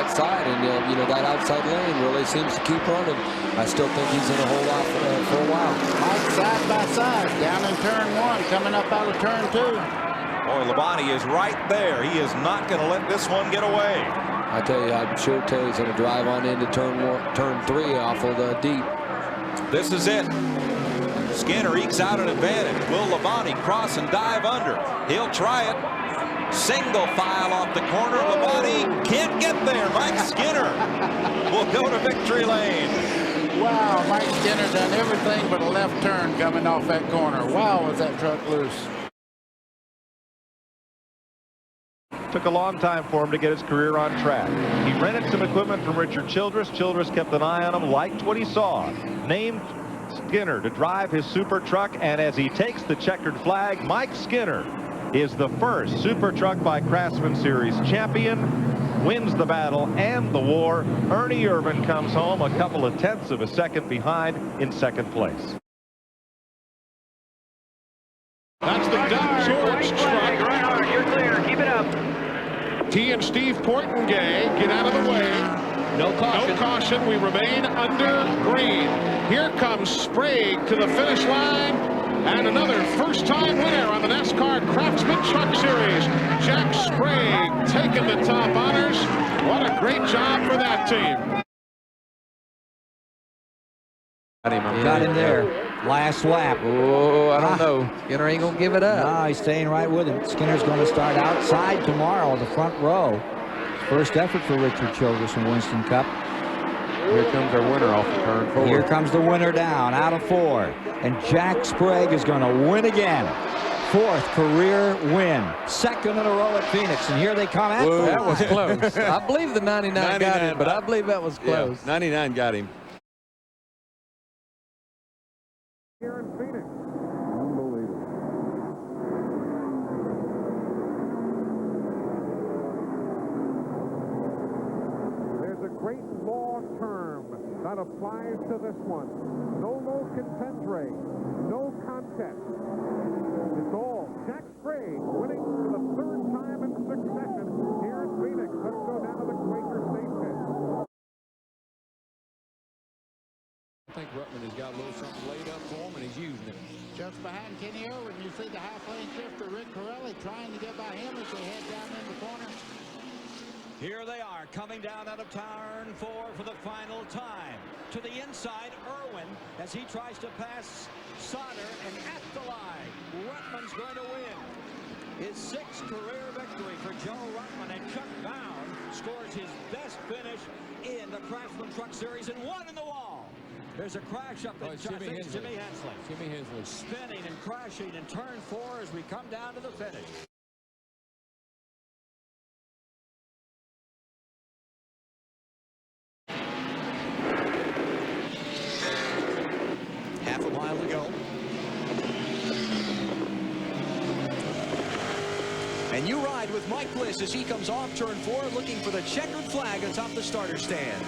outside, and you know, that outside lane really seems to keep running. I still think he's in a whole lot for a while. Mike side by side, down in turn 1, coming up out of turn 2. Boy, Labonte is right there. He is not going to let this one get away. I tell you, I'm sure Terry's going to drive on into turn 3 awful deep. This is it. Skinner ekes out an advantage. Will Labonte cross and dive under? He'll try it. Single file off the corner. Labonte can't get there. Mike Skinner will go to victory lane. Wow, Mike Skinner done everything but a left turn coming off that corner. Wow, was that truck loose. Took a long time for him to get his career on track. He rented some equipment from Richard Childress. Childress kept an eye on him, liked what he saw. Named Skinner to drive his super truck, and as he takes the checkered flag, Mike Skinner is the first Super Truck by Craftsman Series champion, wins the battle and the war. Ernie Irvan comes home a couple of tenths of a second behind in second place. That's the Doug George truck. Reinhardt, you're clear. Keep it up. He and Steve Portengay get out of the way. No caution. No caution. We remain under green. Here comes Sprague to the finish line. And another first-time winner on the NASCAR Craftsman Truck Series. Jack Sprague taking the top honors. What a great job for that team. Got him there. Last lap. Oh, I don't know. Skinner ain't going to give it up. No, he's staying right with him. Skinner's going to start outside tomorrow, the front row. First effort for Richard Childress in Winston Cup. Here comes our winner off of turn 4. Here comes the winner down out of 4. And Jack Sprague is going to win again. 4th career win. 2nd in a row at Phoenix. And here they come at Whoa, that was close. I believe the 99 got him, but I believe that was close. Yeah, 99 got him. Here in Phoenix. Unbelievable. There's a great law term that applies to this one. No low contendere, no contest. It's all Jack Sprague winning for the 3rd time in succession here in Phoenix. Let's go down to the Quaker State pit. I think Ruttman has got a little something laid up for him, and he's using it. Just behind Kenny Irwin, you see the half lane shifter Rick Corelli trying to get by him as they head down in the corner. Here they are coming down out of turn 4 for the final time. To the inside, Irwin as he tries to pass Sauter, and at the line, Ruttman's going to win. His 6th career victory for Joe Ruttman, and Chuck Bound scores his best finish in the Craftsman Truck Series and 1 in the wall. There's a crash up in Jimmy Hensley. Jimmy Hensley. Spinning and crashing in turn 4 as we come down to the finish. Half a mile to go. And you ride with Mike Bliss as he comes off turn 4 looking for the checkered flag atop the starter stand.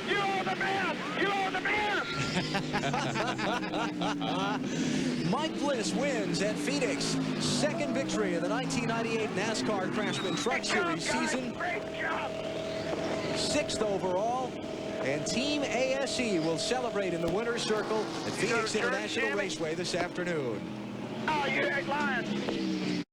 You are the man! You are the man! Mike Bliss wins at Phoenix. 2nd victory of the 1998 NASCAR Craftsman Truck Series season. Great job! 6th overall. And Team ASE will celebrate in the winner's circle at Phoenix International Raceway this afternoon. Oh, you ain't lying.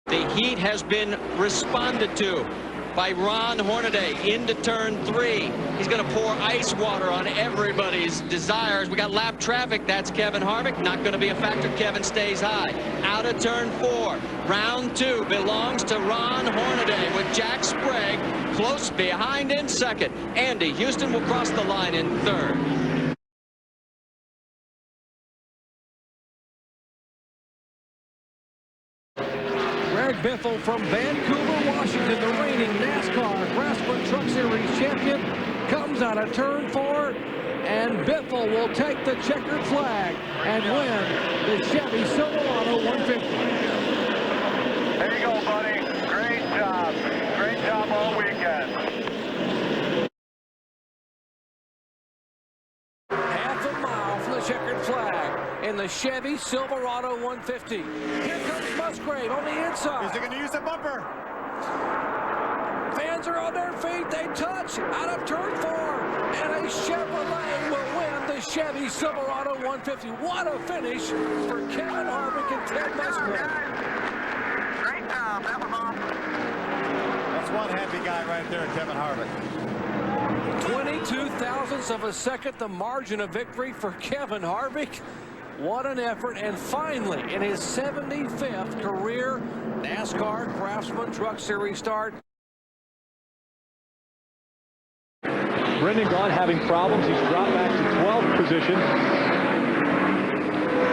The heat has been responded to by Ron Hornaday into turn 3. He's going to pour ice water on everybody's desires. We got lap traffic. That's Kevin Harvick. Not going to be a factor. Kevin stays high. Out of turn 4. Round 2 belongs to Ron Hornaday with Jack Sprague close behind in 2nd. Andy Houston will cross the line in 3rd. Biffle from Vancouver, Washington, the reigning NASCAR Craftsman Truck Series champion, comes out of turn 4, and Biffle will take the checkered flag and win the Chevy Silverado 150. There you go, buddy. Great job. Great job all weekend. Half a mile from the checkered flag. in the Chevy Silverado 150. Here comes Musgrave on the inside. Is he going to use the bumper? Fans are on their feet. They touch out of turn 4. And a Chevrolet will win the Chevy Silverado 150. What a finish for Kevin Harvick and Ted Musgrave. Great job. That was awesome. That's one happy guy right there, Kevin Harvick. 22 thousandths of a second, the margin of victory for Kevin Harvick. What an effort. And finally, in his 75th career NASCAR Craftsman Truck Series start. Brendan Gaughan having problems. He's dropped back to 12th position.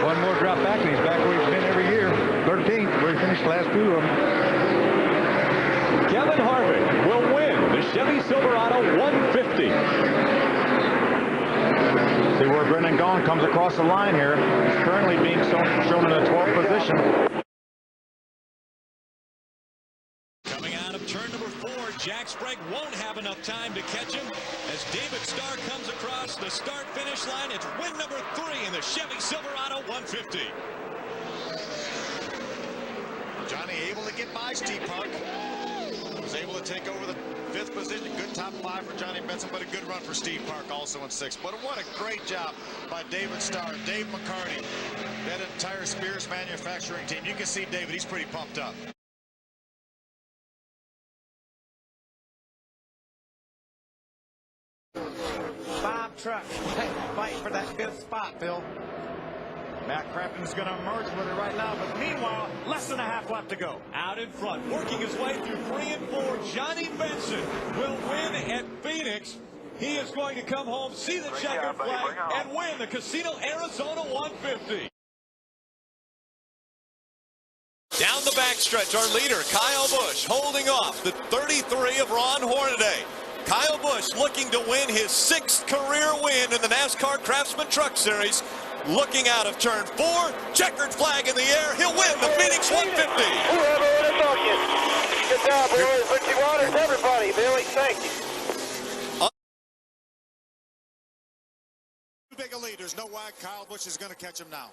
One more drop back, and he's back where he's been every year. 13th, where he finished the last 2 of them. Kevin Harvick will win the Chevy Silverado 150. See where Brendan Gaughan comes across the line here. He's currently being shown in the 12th position. Coming out of turn number 4, Jack Sprague won't have enough time to catch him as David Starr comes across the start-finish line. It's win number 3 in the Chevy Silverado 150. Johnny able to get by Steve Park. Was able to take over the 5th position. Good top 5 for Johnny Benson, but a good run for Steve Park also in 6th. But what a great job by David Starr, Dave McCarty, that entire Spears manufacturing team. You can see David, he's pretty pumped up. Bob Truck fight for that 5th spot, Phil. Matt Crafton's going to emerge with it right now, but meanwhile, less than a half lap to go. Out in front, working his way through 3 and 4, Johnny Benson will win at Phoenix. He is going to come home, see the checkered flag, and win the Casino Arizona 150. Down the backstretch, our leader, Kyle Busch, holding off the 33 of Ron Hornaday. Kyle Busch looking to win his 6th career win in the NASCAR Craftsman Truck Series. Looking out of turn 4, checkered flag in the air. He'll win the Phoenix 150. Whoever would have thought you. Good job, boys. Ricky Waters, everybody. Billy, thank you. Too big a lead. There's no way Kyle Busch is going to catch him now.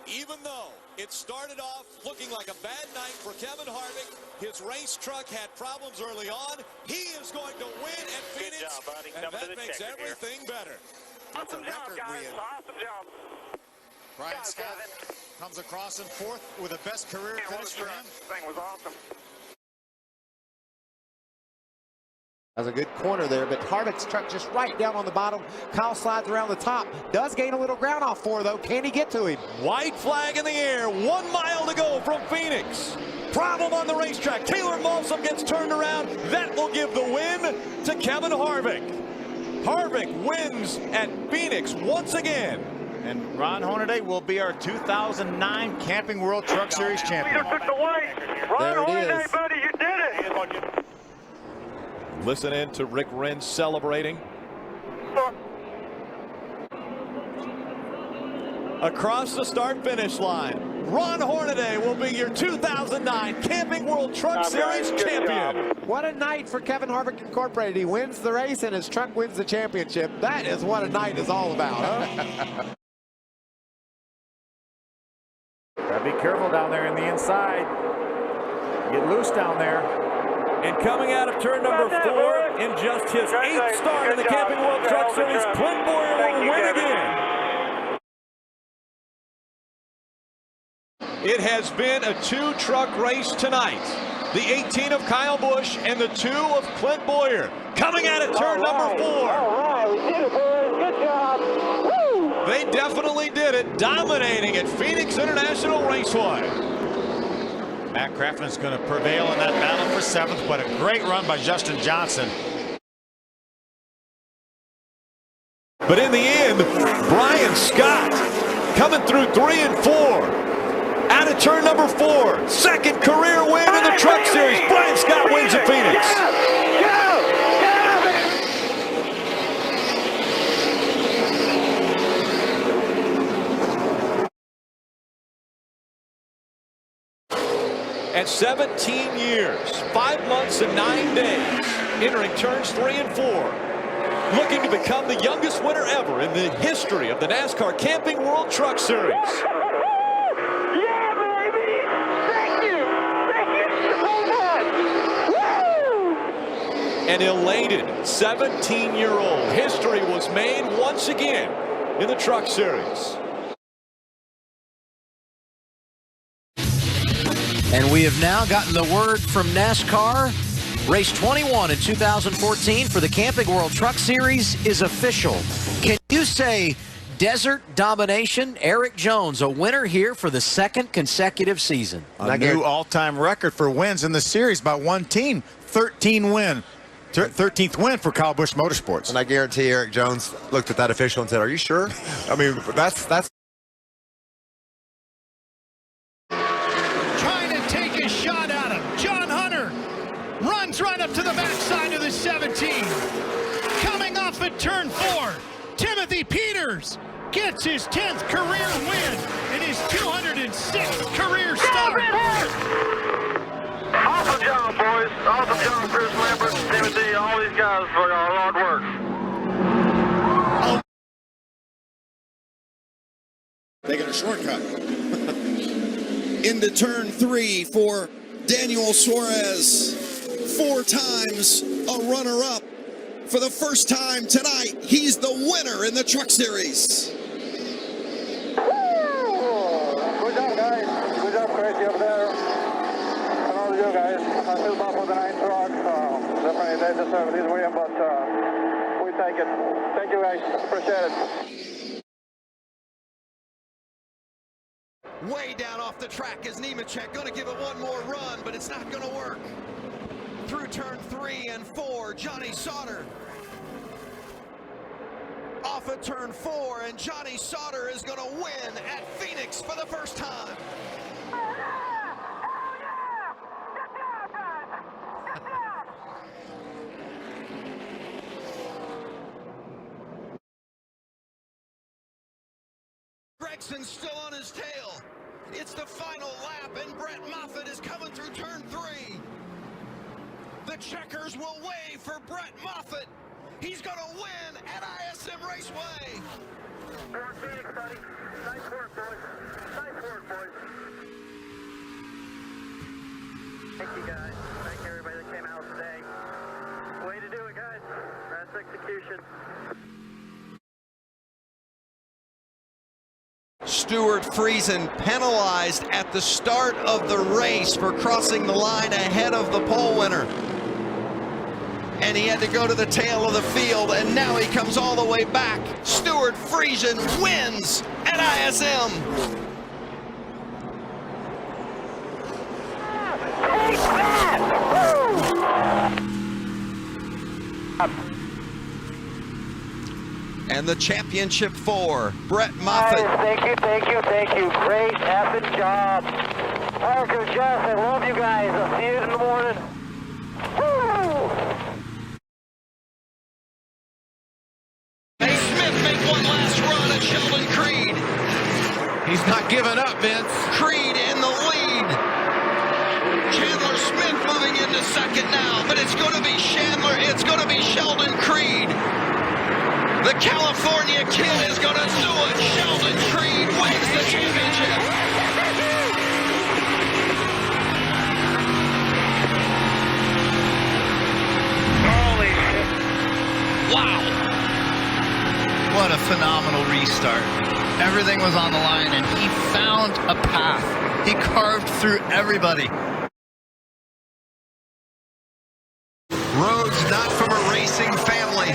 Even though it started off looking like a bad night for Kevin Harvick, his race truck had problems early on. He is going to win at Phoenix, job, buddy. and that makes everything better. Awesome job, guys. Awesome job. Brian Scott comes across in 4th with the best career finish for him. Thing was awesome. That was a good corner there, but Harvick's truck just right down on the bottom. Kyle slides around the top. Does gain a little ground off 4, though. Can he get to him? White flag in the air. 1 mile to go from Phoenix. Problem on the racetrack. Taylor Malsum gets turned around. That will give the win to Kevin Harvick. Harvick wins at Phoenix once again. And Ron Hornaday will be our 2009 Camping World Truck Series champion. Took the white. Ron Hornaday, buddy, you did it. Listen in to Rick Renz celebrating. Across the start-finish line, Ron Hornaday will be your 2009 Camping World Truck Series champion. What a night for Kevin Harvick Incorporated. He wins the race and his truck wins the championship. That is what a night is all about, huh? Gotta be careful down there in the inside. Get loose down there. And coming out of turn number 4 in just his 8th start in the Camping World Truck Series, Clint Boyer will win again. It has been a 2-truck race tonight. The 18 of Kyle Busch and the 2 of Clint Boyer. Coming out of turn number 4. All right, we did it, boys. Good job. Woo! They definitely did it, dominating at Phoenix International Raceway. Matt Crafton's going to prevail in that battle for 7th, but a great run by Justin Johnson. But in the end, Brian Scott coming through 3 and 4. Out of turn number 4, 2nd career win in the Truck Series. Brian Scott wins at Phoenix. At 17 years, 5 months and 9 days, entering turns 3 and 4. looking to become the youngest winner ever in the history of the NASCAR Camping World Truck Series. Yeah, baby! Thank you! Thank you so much! Woo! An elated 17-year-old. History was made once again in the Truck Series. And we have now gotten the word from NASCAR. Race 21 in 2014 for the Camping World Truck Series is official. Can you say desert domination? Eric Jones, a winner here for the second consecutive season. A new all-time record for wins in the series by one team. 13th win for Kyle Busch Motorsports. And I guarantee Eric Jones looked at that official and said, "Are you sure?" I mean, that's trying to take a shot at him. John Hunter runs right up to the backside of the 17. Coming off at turn 4, Timothy Peters gets his 10th career win and his 206th career start. Awesome job, boys. Awesome job, Chris Lambert, Timothy, all these guys for your hard work. Taking a shortcut. Into turn 3 for Daniel Suarez. 4 times a runner-up. For the first time tonight, he's the winner in the Truck Series. Good job, guys. Good job, Tracy, up there. And all of you guys. I feel bad for the 9th truck. Definitely they deserve this win, but we take it. Thank you, guys. Appreciate it. Way down off the track is Nemechek. Going to give it one more run, but it's not going to work. Through turn 3 and 4, Johnny Sauter. Off of turn 4, and Johnny Sauter is going to win at Phoenix for the first time. Gregson's still on his tail. It's the final lap, and Brett Moffitt is coming through turn 3. The checkers will wave for Brett Moffitt. He's going to win at ISM Raceway. Phoenix, buddy. Nice work, boys. Nice work, boys. Thank you, guys. Thank you, everybody that came out today. Way to do it, guys. That's execution. Stuart Friesen penalized at the start of the race for crossing the line ahead of the pole winner. And he had to go to the tail of the field, and now he comes all the way back. Stuart Friesen wins at ISM. Take that! And the championship for Brett Moffitt. Thank you, thank you, thank you. Great effing job. Parker, Jeff, I love you guys. I'll see you in the morning. Woo! Hey, Smith make one last run at Sheldon Creed. He's not giving up, Vince. Creed in the lead. Chandler Smith moving into second now, but it's going to be Sheldon Creed. The California kid is going to do it. Sheldon Creed wins the championship. Holy shit. Wow. What a phenomenal restart. Everything was on the line, and he found a path. He carved through everybody. Rhodes not from a racing family,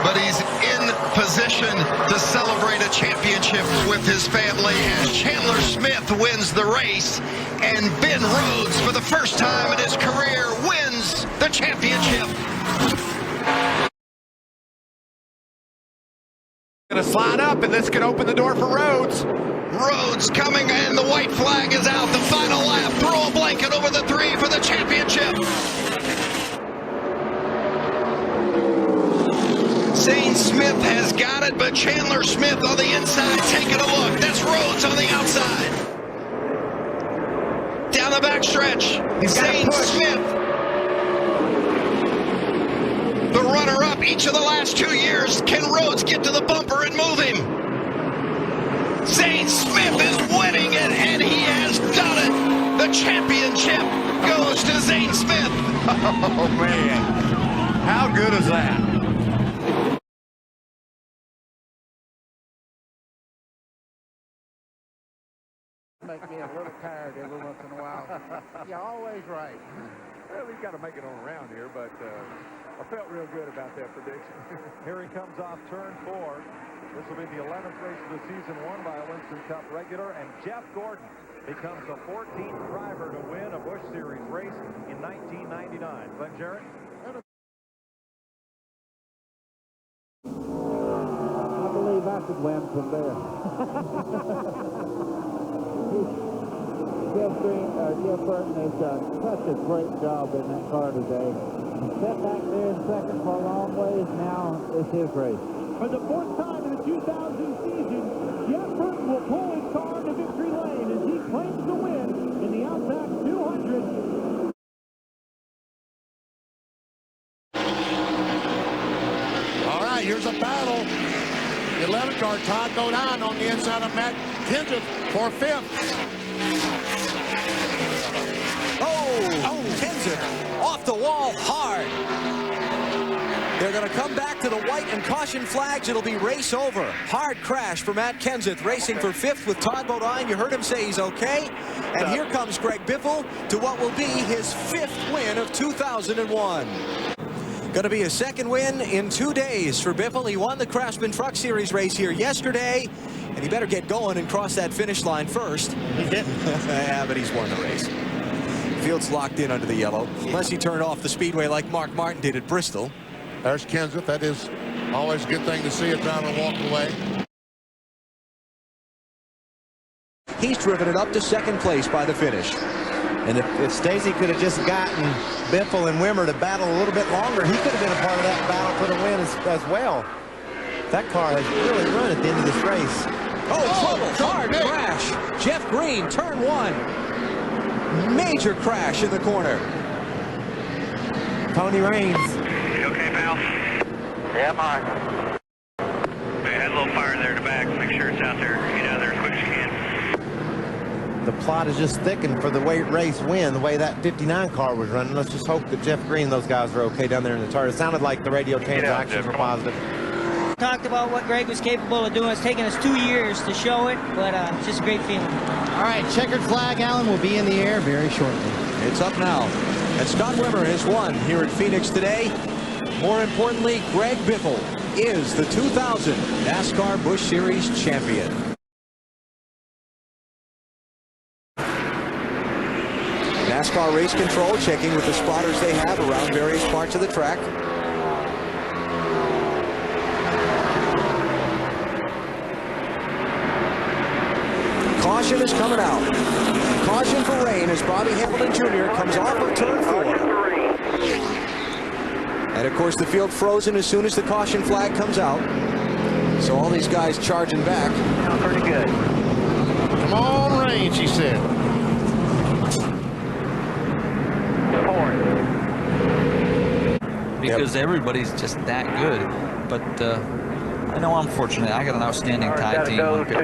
but he's in position to celebrate a championship with his family as Chandler Smith wins the race, and Ben Rhodes, for the first time in his career, wins the championship. Going to slide up, and this can open the door for Rhodes. Rhodes coming, and the white flag is out. The final lap, throw a blanket over the 3 for the championship. Zane Smith has got it, but Chandler Smith on the inside taking a look. That's Rhodes on the outside. Down the backstretch, Zane Smith, the runner-up up each of the last 2 years. Can Rhodes get to the bumper and move him? Zane Smith is winning it, and he has done it. The championship goes to Zane Smith. Oh, man. How good is that? Make me a little tired every once in a while. You're always right. Well, he's got to make it on around here, but I felt real good about that prediction. Here he comes off turn 4. This will be the 11th race of the season, won by a Winston Cup regular, and Jeff Gordon becomes the 14th driver to win a Busch Series race in 1999. Glenn Jarrett? I believe I could win from there. Jeff Burton has done such a great job in that car today. He sat back there in second for a long ways. Now it's his race. For the 4th time in the 2000 season, Jeff Burton will pull his car into victory lane as he claims the win in the Outback 200. All right, here's a battle. The 11 car, Todd Bodine on the inside of Matt Kenseth for 5th. Oh, Kenseth off the wall hard. They're going to come back to the white and caution flags. It'll be race over. Hard crash for Matt Kenseth, racing for 5th with Todd Bodine. You heard him say he's okay. And here comes Greg Biffle to what will be his 5th win of 2001. Going to be a 2nd win in 2 days for Biffle. He won the Craftsman Truck Series race here yesterday, and he better get going and cross that finish line first. He didn't. Yeah, but he's won the race. Field's locked in under the yellow, unless he turned off the speedway like Mark Martin did at Bristol. There's Kenseth. That is always a good thing to see, a driver walk away. He's driven it up to 2nd place by the finish. And if Stacey could have just gotten Biffle and Wimmer to battle a little bit longer, he could have been a part of that battle for the win as well. That car has really run at the end of this race. Oh, trouble, hard crash. Jeff Green, turn 1. Major crash in the corner. Tony Raines. You okay, pal? Yeah, I'm all right. We had a little fire there in the back. Make sure it's out there. Get out there as quick as you can. The plot is just thickened for the race win, the way that 59 car was running. Let's just hope that Jeff Green and those guys are okay down there in the turret. It sounded like the radio transactions were positive. Talked about what Greg was capable of doing. It's taken us 2 years to show it, but it's just a great feeling. All right, checkered flag, Alan, will be in the air very shortly. It's up now. And Scott Wimmer has won here at Phoenix today. More importantly, Greg Biffle is the 2000 NASCAR Busch Series champion. NASCAR Race Control checking with the spotters they have around various parts of the track. Caution is coming out. Caution for rain as Bobby Hamilton Jr. comes off of turn 4. And of course the field frozen as soon as the caution flag comes out. So all these guys charging back. Sounds pretty good. Come on, rain, she said. Because everybody's just that good. But I know I'm fortunate. I got an outstanding tag team. Go to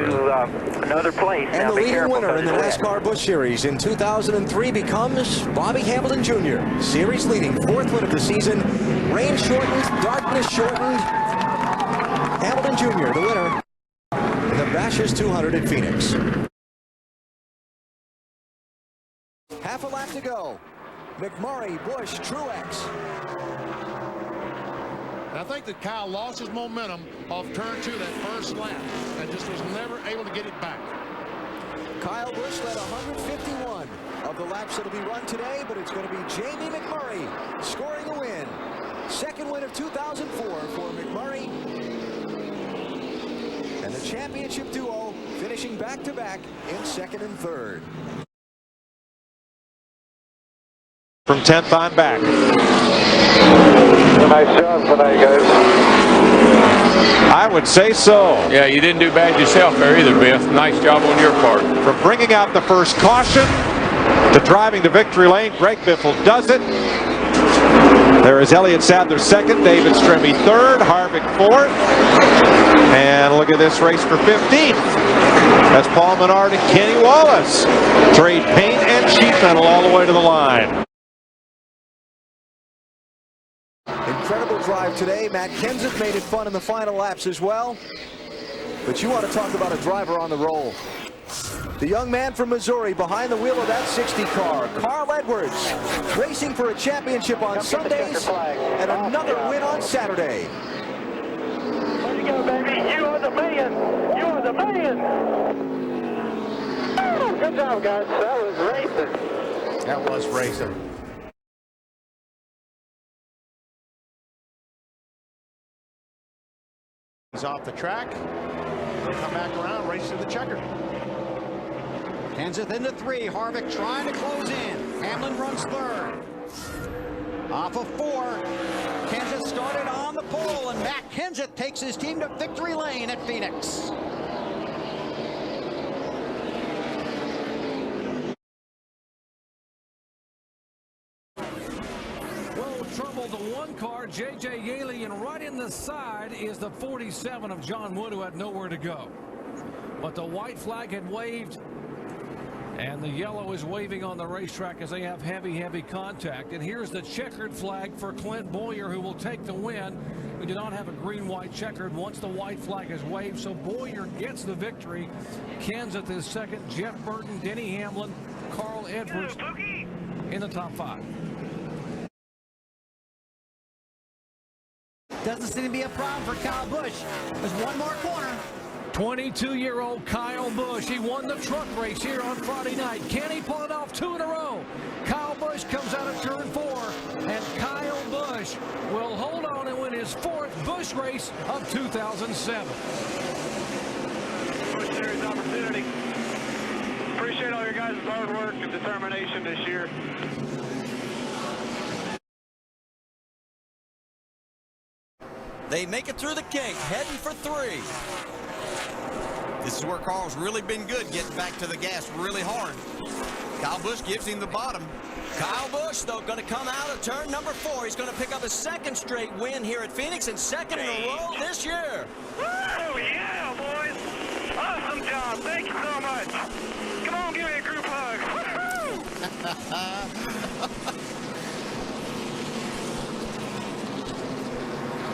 another place. And the leading winner in the NASCAR Busch Series in 2003 becomes Bobby Hamilton Jr. Series leading 4th win of the season. Rain shortened, darkness shortened. Hamilton Jr. the winner in the Bashers 200 at Phoenix. Half a lap to go. McMurray, Busch, Truex. And I think that Kyle lost his momentum off turn 2 that first lap and just was never able to get it back. Kyle Busch led 151 of the laps that will be run today, but it's going to be Jamie McMurray scoring the win. 2nd win of 2004 for McMurray. And the championship duo finishing back-to-back in 2nd and 3rd. From 10th on back. Nice job tonight, guys. I would say so. Yeah, you didn't do bad yourself there either, Biff. Nice job on your part. From bringing out the first caution to driving the victory lane, Greg Biffle does it. There's There is Elliott Sadler second, David Stremme third, Harvick fourth. And look at this race for 15th. That's Paul Menard and Kenny Wallace. Trade paint and sheet metal all the way to the line. Incredible drive today. Matt Kenseth made it fun in the final laps as well. But you want to talk about a driver on the roll. The young man from Missouri behind the wheel of that 60 car, Carl Edwards, racing for a championship on Sundays and another win on Saturday. There you go, baby. You are the man. You are the man. Oh, good job, guys. That was racing. That was racing. He's off the track. He'll come back around, race to the checker. Kenseth into 3. Harvick trying to close in. Hamlin runs third. Off of 4. Kenseth started on the pole, and Matt Kenseth takes his team to victory lane at Phoenix. Trouble the one car, J.J. Yaley, and right in the side is the 47 of John Wood, who had nowhere to go. But the white flag had waved, and the yellow is waving on the racetrack as they have heavy contact. And here's the checkered flag for Clint Bowyer, who will take the win. We do not have a green-white checkered once the white flag is waved, so Bowyer gets the victory. Kenseth is second, Jeff Burton, Denny Hamlin, Carl Edwards in the top 5. Doesn't seem to be a problem for Kyle Busch. There's one more corner. 22-year-old Kyle Busch. He won the truck race here on Friday night. Can he pull it off 2 in a row? Kyle Busch comes out of turn 4, and Kyle Busch will hold on and win his 4th Busch race of 2007. Busch Series opportunity. Appreciate all your guys' hard work and determination this year. They make it through the gate, heading for 3. This is where Carl's really been good, getting back to the gas really hard. Kyle Busch gives him the bottom. Kyle Busch, though, going to come out of turn number 4. He's going to pick up his 2nd straight win here at Phoenix and 2nd in a row this year. Oh, yeah, boys. Awesome job. Thank you so much. Come on, give me a group hug.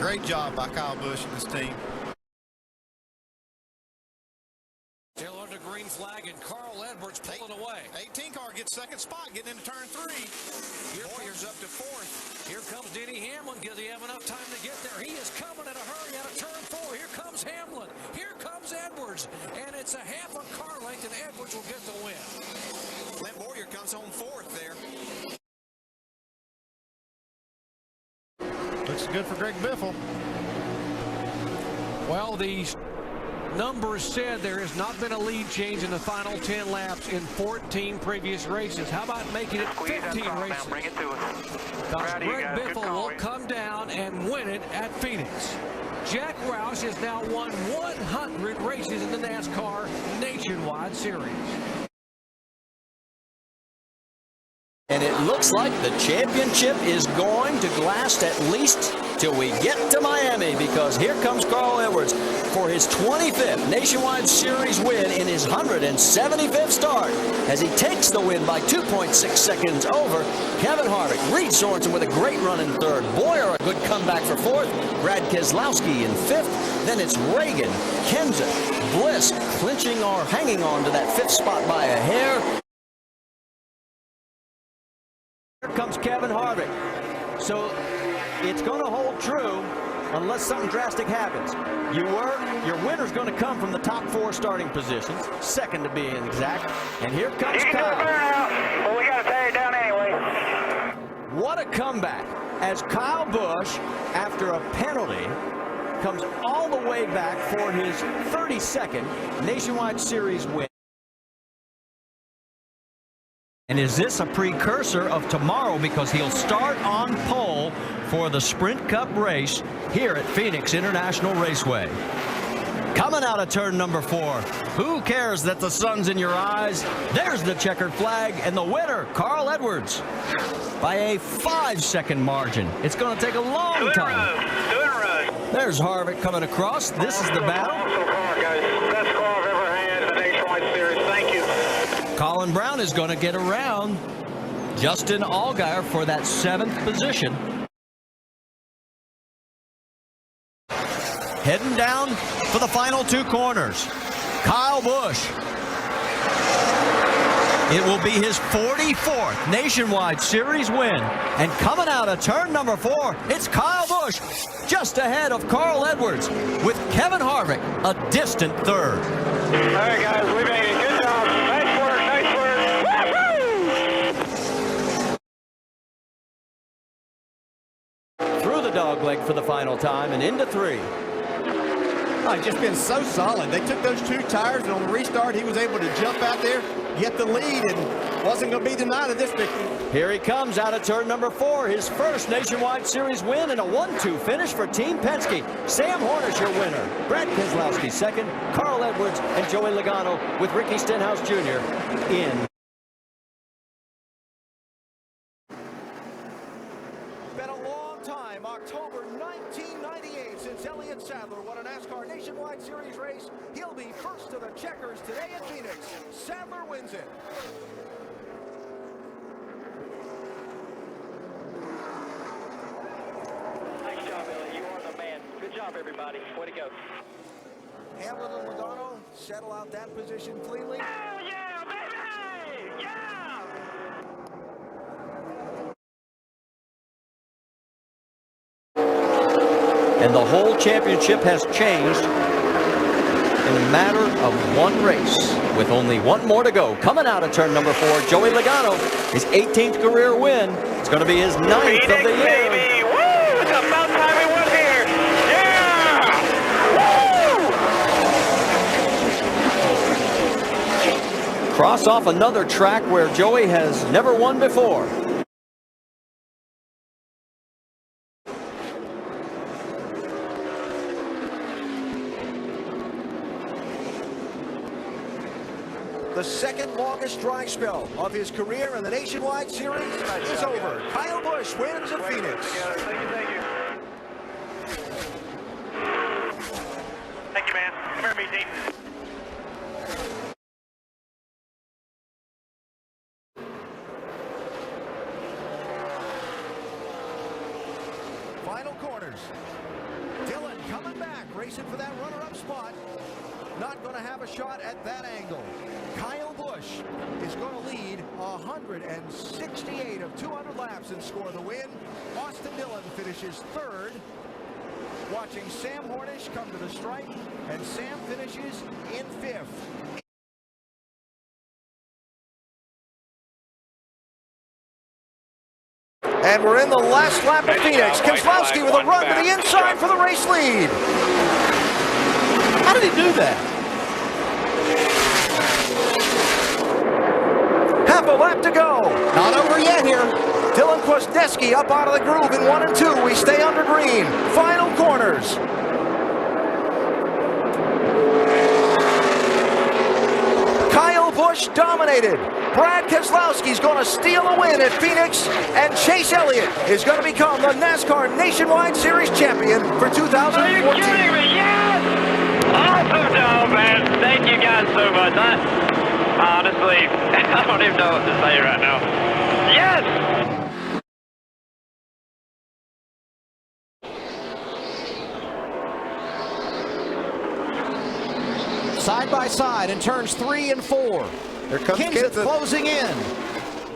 Great job by Kyle Busch and his team. Still under green flag, and Carl Edwards pulling away. 18 car gets 2nd spot, getting into turn 3. Boyer's up to 4th. Here comes Denny Hamlin. Does he have enough time to get there? He is coming in a hurry out of turn 4. Here comes Hamlin. Here comes Edwards. And it's a half a car length, and Edwards will get the win. Clint Bowyer comes home 4th there. Looks good for Greg Biffle. Well, the numbers said there has not been a lead change in the final 10 laps in 14 previous races. How about making it 15 races? Bring it to us. Because Greg Biffle will come down and win it at Phoenix. Jack Roush has now won 100 races in the NASCAR Nationwide Series. And it looks like the championship is going to last at least till we get to Miami, because here comes Carl Edwards for his 25th Nationwide Series win in his 175th start, as he takes the win by 2.6 seconds over Kevin Harvick. Reed Sorensen with a great run in 3rd. Bowyer a good comeback for 4th. Brad Keselowski in 5th. Then it's Reagan, Kenseth, Bliss clinching or hanging on to that 5th spot by a hair. Here comes Kevin Harvick. So it's going to hold true unless something drastic happens. Your winner's going to come from the top 4 starting positions, 2nd to be exact. And here comes Kyle. Well, we got to tear it down anyway. What a comeback as Kyle Busch, after a penalty, comes all the way back for his 32nd Nationwide Series win. And is this a precursor of tomorrow, because he'll start on pole for the Sprint Cup race here at Phoenix International Raceway. Coming out of turn number 4. Who cares that the sun's in your eyes? There's the checkered flag, and the winner, Carl Edwards, by a 5-second margin. It's going to take a long time. There's Harvick coming across. This is the battle. Best car I've ever had in the Nationwide Series. Thank you. Colin Brown is going to get around Justin Allgaier for that 7th position. Heading down for the final 2 corners. Kyle Busch. It will be his 44th Nationwide Series win. And coming out of turn number 4, it's Kyle Busch, just ahead of Carl Edwards, with Kevin Harvick a distant 3rd. All right, guys, we made it. Good job. Nice work. Nice work. Through the dogleg for the final time and into 3. It's just been so solid. They took those 2 tires, and on the restart, he was able to jump out there, get the lead, and wasn't going to be denied of this victory. Here he comes out of turn number 4, his first Nationwide Series win and a 1-2 finish for Team Penske. Sam Hornish, your winner. Brad Keselowski second, Carl Edwards and Joey Logano with Ricky Stenhouse Jr. in. Been a long time, October 1998, since Elliott Sadler won a NASCAR Nationwide Series race. He'll be first to the checkers today in Phoenix. Sadler wins it. Nice job, Elliott. You are the man. Good job, everybody. Way to go. Hamlin and Logano settle out that position cleanly. Oh, yeah, baby! Yeah! And the whole championship has changed in a matter of 1 race, with only 1 more to go. Coming out of turn number 4, Joey Logano, his 18th career win. It's going to be his 9th of the year. Baby! Woo! It's about time we won here! Yeah! Woo! Cross off another track where Joey has never won before. The second longest dry spell of his career in the Nationwide Series is over. Kyle Busch wins at Phoenix. Thank you, thank you. Thank you, man. Come here, me team. Final corners. Dillon coming back, racing for that runner-up spot. Not going to have a shot at that angle. Kyle Busch is going to lead 168 of 200 laps and score the win. Austin Dillon finishes 3rd. Watching Sam Hornish come to the stripe, and Sam finishes in 5th. And we're in the last lap at Phoenix. Keselowski with a run to the inside for the race lead. How did he do that? Half a lap to go. Not over yet here. Dylan Kwasniewski up out of the groove in 1 and 2. We stay under green. Final corners. Kyle Busch dominated. Brad Keselowski's going to steal a win at Phoenix, and Chase Elliott is going to become the NASCAR Nationwide Series champion for 2014. Are you kidding me? Yes! Awesome job, man. Thank you guys so much. Honestly, I don't even know what to say right now. Yes! Side by side in turns 3 and 4. Here comes Kenseth closing in.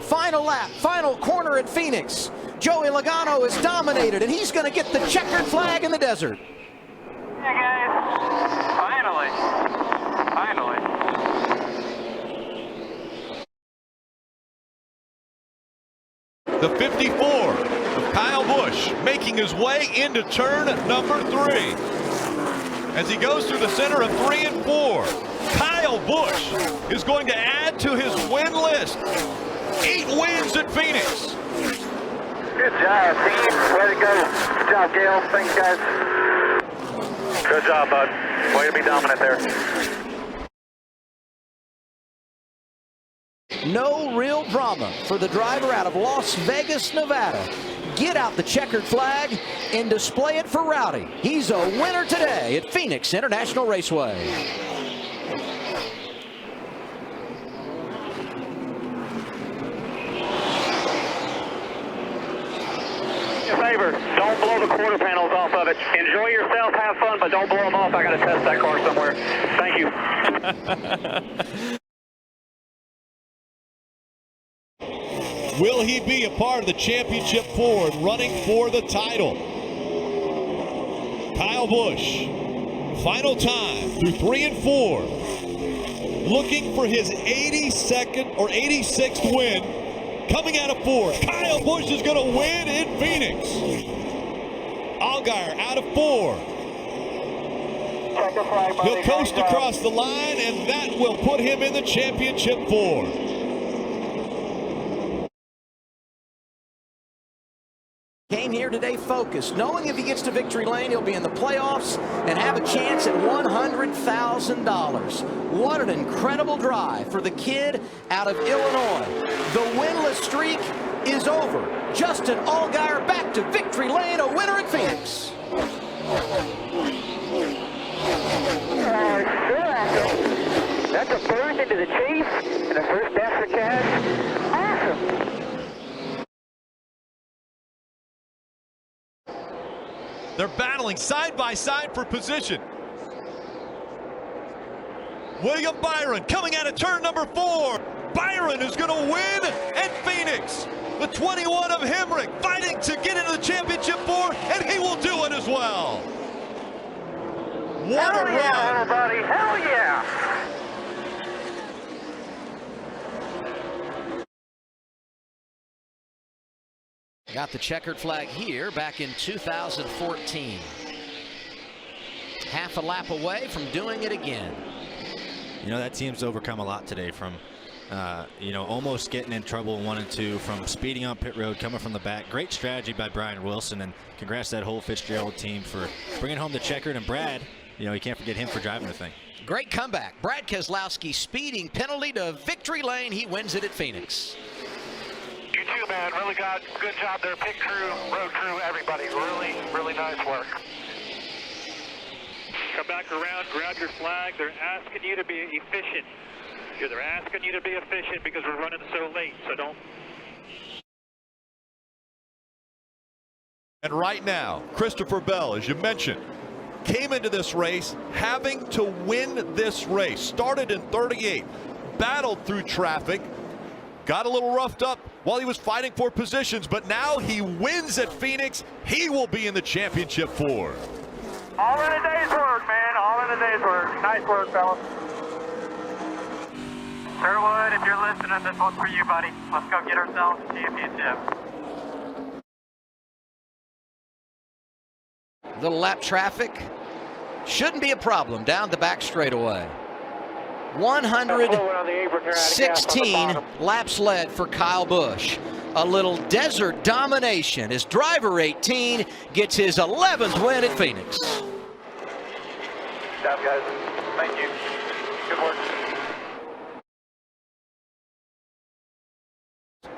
Final lap, final corner at Phoenix. Joey Logano is dominated, and he's going to get the checkered flag in the desert. Yeah, guys. Finally. Finally. The 54 of Kyle Busch making his way into turn number 3. As he goes through the center of 3 and 4, Kyle Busch is going to add to his win list. 8 wins at Phoenix. Good job, team. Way to go. Good job, Gale. Thanks, guys. Good job, bud. Way to be dominant there. No real drama for the driver out of Las Vegas, Nevada. Get out the checkered flag and display it for Rowdy. He's a winner today at Phoenix International Raceway. Favor, don't blow the quarter panels off of it. Enjoy yourself, have fun, but don't blow them off. I got to test that car somewhere. Thank you. Will he be a part of the championship Ford running for the title? Kyle Busch, final time through 3 and 4, looking for his 82nd or 86th win. Coming out of 4, Kyle Busch is going to win in Phoenix. Allgaier out of 4. He'll coast across the line, and that will put him in the championship 4. Came here today focused, knowing if he gets to victory lane, he'll be in the playoffs and have a chance at $100,000. What an incredible drive for the kid out of Illinois. The winless streak is over. Justin Allgaier back to victory lane, a winner at Phoenix. That's a bird into the chase and the first dash for cash. Awesome. They're battling side by side for position. William Byron coming out of turn number 4. Byron is going to win at Phoenix. The 21 of Hemrick fighting to get into the championship 4, and he will do it as well. What a run. Everybody. Hell yeah. Got the checkered flag here back in 2014. Half a lap away from doing it again. You know, that team's overcome a lot today from, you know, almost getting in trouble in 1 and 2, from speeding on pit road, coming from the back. Great strategy by Brian Wilson, and congrats to that whole Fitzgerald team for bringing home the checkered. And Brad, you know, you can't forget him for driving the thing. Great comeback. Brad Keselowski speeding penalty to victory lane. He wins it at Phoenix. You too, man. Really good job there. Pit crew, road crew, everybody. Really, really nice work. Come back around, grab your flag. They're asking you to be efficient. They're asking you to be efficient because we're running so late, so don't. And right now, Christopher Bell, as you mentioned, came into this race having to win this race. Started in 38, battled through traffic, got a little roughed up while he was fighting for positions, but now he wins at Phoenix. He will be in the championship 4. All in a day's work, man. All in a day's work. Nice work, fellas. Sherwood, if you're listening, this one's for you, buddy. Let's go get ourselves a championship. Little lap traffic shouldn't be a problem down the back straightaway. 116 laps led for Kyle Busch. A little desert domination as driver 18 gets his 11th win at Phoenix. Good job, guys. Thank you. Good work.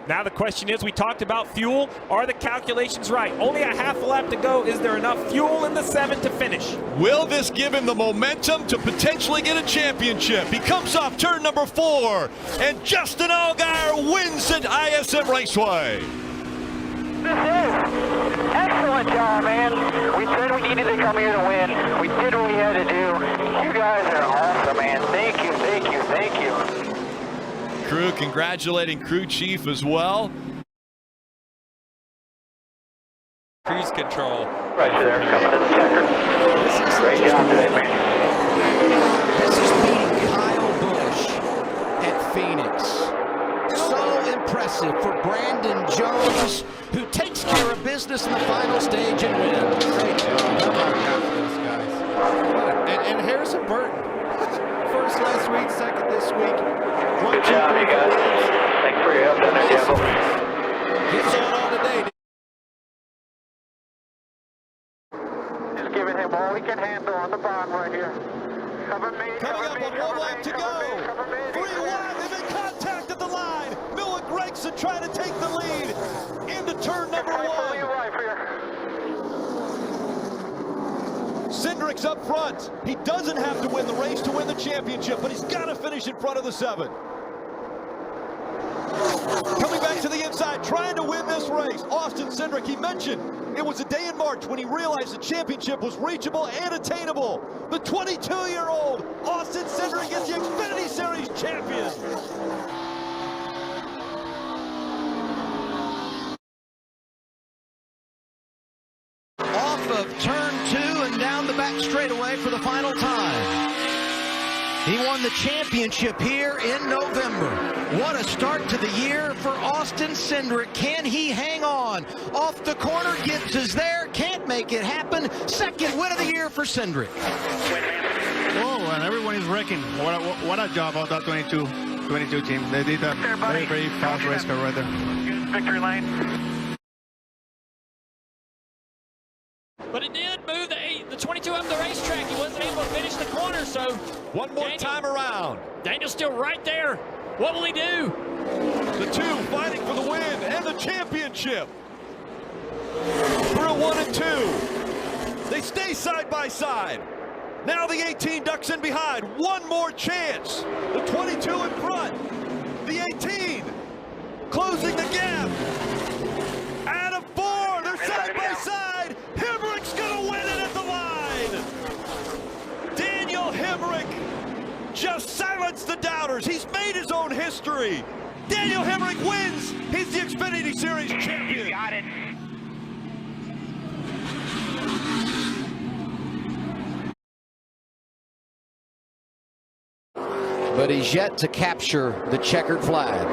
Now the question is, we talked about fuel. Are the calculations right? Only a half a lap to go. Is there enough fuel in the 7 to finish? Will this give him the momentum to potentially get a championship? He comes off turn number 4, and Justin Allgaier wins at ISM Raceway. Excellent job, man. We said we needed to come here to win. We did what we had to do. You guys are awesome, man. Thank you, thank you, thank you. Crew congratulating crew chief as well. Cruise control. Right there, coming to the checker. Great job today, man. This is beating Kyle Busch at Phoenix. So impressive for Brandon Jones, who takes care of business in the final stage and wins. Great job. How about that for those guys? And Harrison Burton. First last week, second this week. Good job, you guys. Thanks for your help down there, Devil. He's on today. Just giving him all he can handle on the bottom right here. Coming up on 1 lap to go. 3 wide, they make contact at the line. Miller Gregson trying to take the lead into turn number 1. Cindric's up front. He doesn't have to win the race to win the championship, but he's got to finish in front of the 7. Coming back to the inside, trying to win this race. Austin Cindric, he mentioned it was a day in March when he realized the championship was reachable and attainable. The 22-year-old Austin Cindric is the Xfinity Series champion. Off of turn 2 and down the back straightaway for the final time. He won the championship here in November. What a start to the year for Austin Cindric. Can he hang on? Off the corner, Gibbs is there, can't make it happen. Second win of the year for Cindric. Oh, and everyone is wrecking. What a job of that 22 team. They did a very, very fast race car right there. Victory lane. But it did move the 22 up the racetrack. He wasn't able to finish the corner, so... One more time around. Daniel's still right there. What will he do? The 2 fighting for the win and the championship. Through 1 and 2. They stay side by side. Now the 18 ducks in behind. One more chance. The 22 in front. The 18 closing the gap. Out of 4. They're side by side. Hemrick's gonna win it at the line. Daniel Hemrick just silenced the doubters. He's made his own history. Daniel Hemrick wins. He's the Xfinity Series champion. You got it. But he's yet to capture the checkered flag.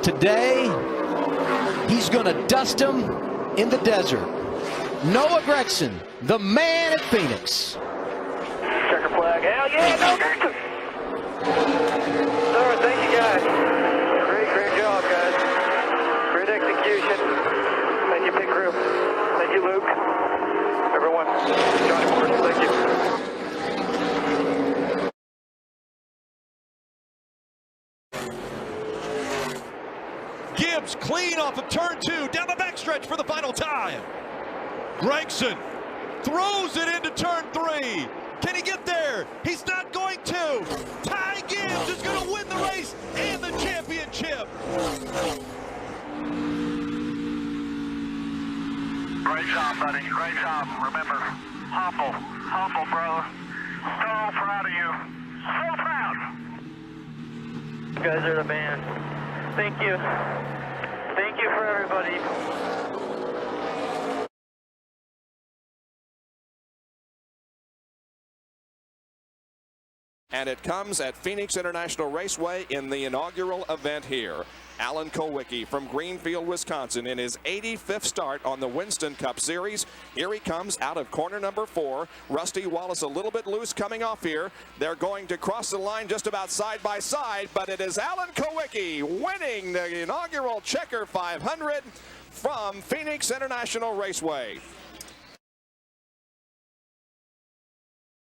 Today, he's going to dust him in the desert. Noah Gragson, the man at Phoenix. Checker flag. Hell yeah, no Gragson. Sir, thank you guys. Great job, guys. Great execution. Thank you, pit crew. Thank you, Luke. Everyone. Johnny Morris, thank you. Gibbs clean off of turn 2, down the backstretch for the final time. Gregson throws it into turn 3. Can he get there? He's not going to. Ty Gibbs is going to win the race and the championship. Great job, buddy. Great job. Remember, humble, brother. So proud of you. So proud. You guys are the man. Thank you. Thank you for everybody. And it comes at Phoenix International Raceway in the inaugural event here. Alan Kulwicki from Greenfield, Wisconsin in his 85th start on the Winston Cup Series. Here he comes out of corner number 4. Rusty Wallace a little bit loose coming off here. They're going to cross the line just about side by side, but it is Alan Kulwicki winning the inaugural Checker 500 from Phoenix International Raceway.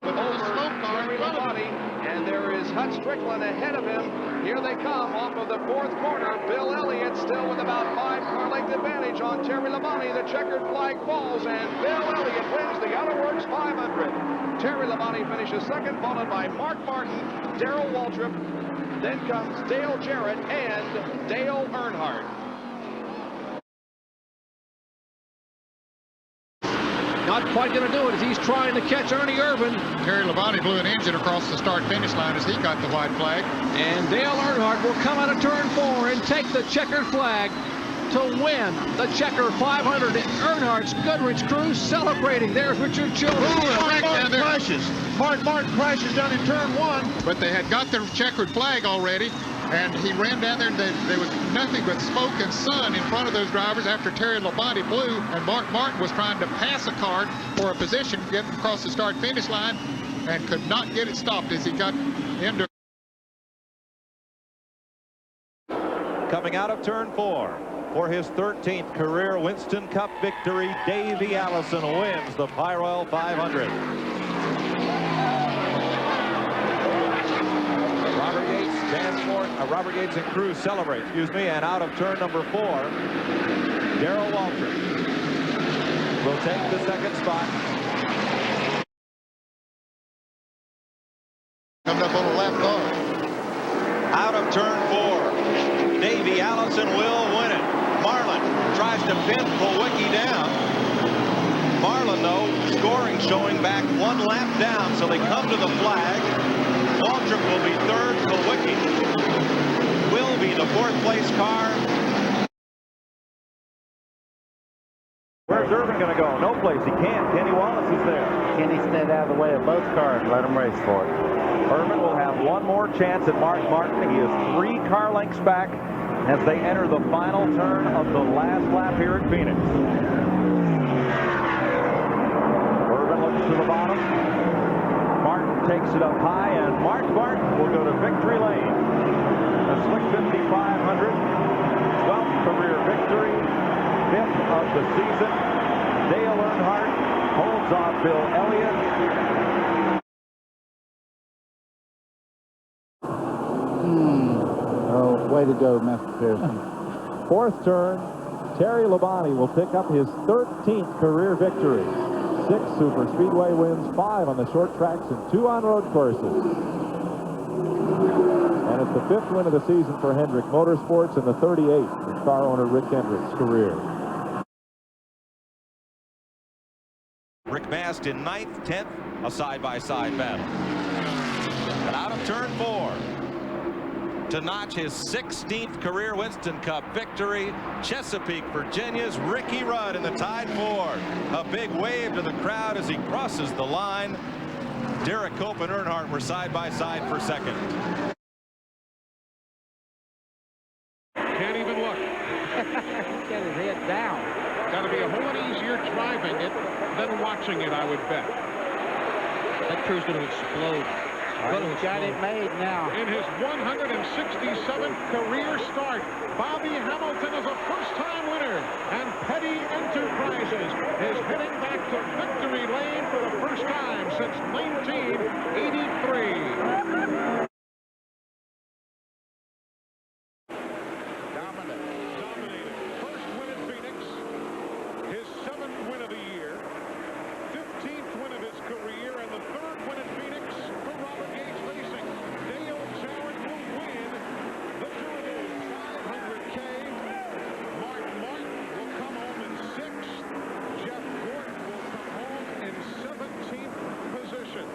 With old smoke car in front of him, and there is Hut Strickland ahead of him. Here they come off of the 4th corner. Bill Elliott still with about 5-car length advantage on Terry Labonte. The checkered flag falls, and Bill Elliott wins the Autoworks 500. Terry Labonte finishes second, followed by Mark Martin, Darrell Waltrip. Then comes Dale Jarrett and Dale Earnhardt. Not quite going to do it as he's trying to catch Ernie Irvan. Terry Labonte blew an engine across the start-finish line as he got the white flag. And Dale Earnhardt will come out of turn 4 and take the checkered flag to win the Checker 500. Earnhardt's Goodrich crew celebrating. There's Richard Childress. Mark Martin crashes down in turn 1. But they had got their checkered flag already. And he ran down there, and there was nothing but smoke and sun in front of those drivers after Terry Labonte blew, and Mark Martin was trying to pass a car for a position, get across the start-finish line, and could not get it stopped as he got into. Coming out of turn 4 for his 13th career Winston Cup victory, Davey Allison wins the Pyrrell 500. Robert Yates and crew celebrate, and out of turn number 4, Darrell Waltrip will take the second spot. Coming up on the left guard. Out of turn 4, Davey Allison will win it. Marlin tries to pin Kulwicki down. Marlin, though, scoring showing back 1 lap down, so they come to the flag. Waltrip will be third. Kulwicki will be the 4th place car. Where's Irvin going to go? No place. He can't. Kenny Wallace is there. Kenny stand out of the way of both cars. Let him race for it. Irvin will have one more chance at Mark Martin. He is 3 car lengths back as they enter the final turn of the last lap here at Phoenix. Irvin looks to the bottom. Martin takes it up high, and Mark Martin will go to victory lane. A slick 5,500, 12th career victory, 5th of the season. Dale Earnhardt holds off Bill Elliott. Oh, way to go, Master Pearson. 4th turn, Terry Labonte will pick up his 13th career victory. 6 super speedway wins, 5 on the short tracks, and 2 on road courses. And it's the 5th win of the season for Hendrick Motorsports and the 38th in car owner Rick Hendrick's career. Rick Mast in 9th, 10th, a side-by-side battle. And out of turn 4, to notch his 16th career Winston Cup victory, Chesapeake, Virginia's Ricky Rudd in the Tide 4. A big wave to the crowd as he crosses the line. Derek Cope and Earnhardt were side-by-side for second. Can't even look. Get his head down. Got to be a whole lot easier driving it than watching it, I would bet. That crew's going to explode. He's got it made now. In his 167th career start, Bobby Hamilton is a first-time winner, and Petty Enterprises is heading back to victory lane for the first time since 1983. Dominated. First win at Phoenix, his 7th win of the year, 15th win of his career, and the 3rd win at Phoenix for Robert Yates Racing. Dale Jarrett will win the Durable 500K. Mark Martin will come home in 6th. Jeff Gordon will come home in 17th position.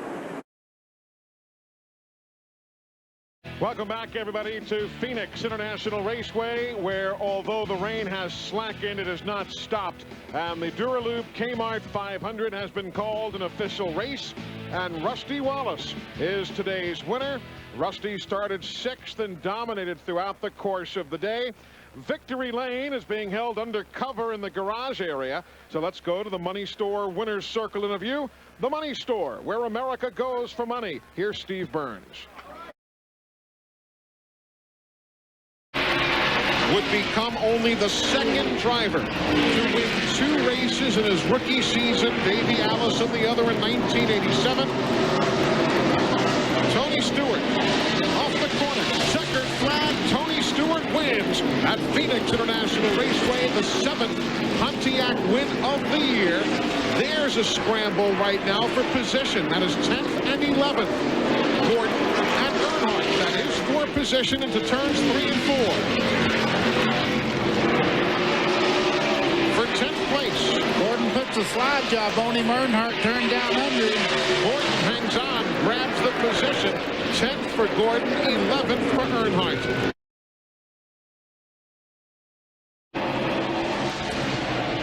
Welcome back, everybody, to Phoenix International Raceway, where although the rain has slackened, it has not stopped. And the Duralube Kmart 500 has been called an official race, and Rusty Wallace is today's winner. Rusty started 6th and dominated throughout the course of the day. Victory Lane is being held under cover in the garage area. So let's go to the Money Store Winner's Circle interview. The Money Store, where America goes for money. Here's Steve Burns. Would become only the 2nd driver to win 2 races in his rookie season. Davey Allison, the other in 1987. Tony Stewart off the corner. Checkered flag. Tony Stewart wins at Phoenix International Raceway, the 7th Pontiac win of the year. There's a scramble right now for position. That is 10th and 11th. Gordon and Earnhardt. That is for position into turns 3 and 4. For 10th place, Gordon puts a slide job on him. Earnhardt turned down under him. Gordon hangs on, grabs the position. 10th for Gordon, 11th for Earnhardt.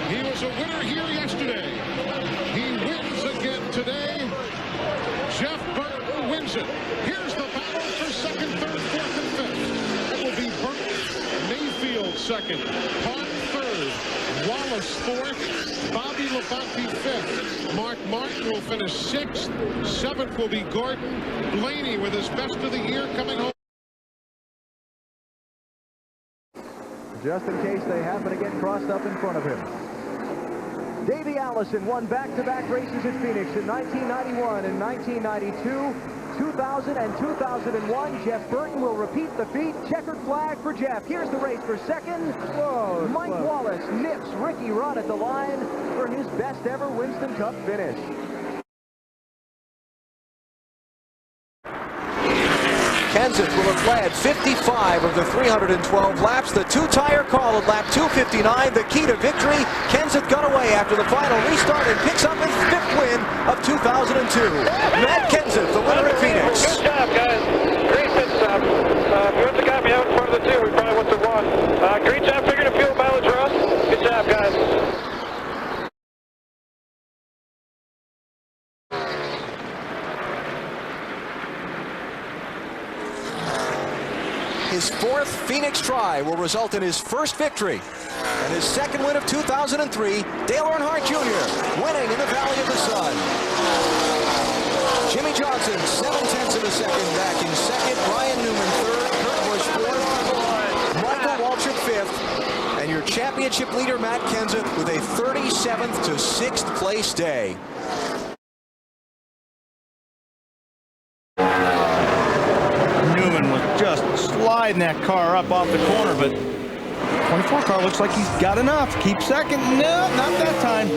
He was a winner here yesterday. He wins again today. Jeff Burton wins it. Here's the battle for 2nd, 3rd, 4th, and 5th. It will be Burton, Mayfield 2nd, Pott 3rd, Wallace 4th, Bobby Labonte 5th. Mark Martin will finish 6th. 7th will be Gordon. Blaney with his best of the year coming home. Just in case they happen to get crossed up in front of him. Davey Allison won back-to-back races at Phoenix in 1991 and 1992. 2000 and 2001. Jeff Burton will repeat the feat. Checkered flag for Jeff. Here's the race for second. Whoa, Mike Wallace nips Ricky Rudd at the line for his best ever Winston Cup finish. Kenseth will have led 55 of the 312 laps. The two-tire call at lap 259, the key to victory. Kenseth got away after the final restart and picks up his 5th win of 2002. Matt Kenseth, the winner at Phoenix. Good job, guys. Great pit stop. If you want the guy behind in front of the 2, we probably went to 1. Great job figuring the fuel mileage, Russ. Good job, guys. His 4th Phoenix try will result in his 1st victory. And his 2nd win of 2003, Dale Earnhardt Jr. winning in the Valley of the Sun. Jimmy Johnson, 7/10 of a second back in 2nd. Ryan Newman 3rd. Kurt Busch 4th. Michael Waltrip 5th. And your championship leader, Matt Kenseth, with a 37th to 6th place day. Just sliding that car up off the corner, but 24 car looks like he's got enough. Keep second. No, not that time.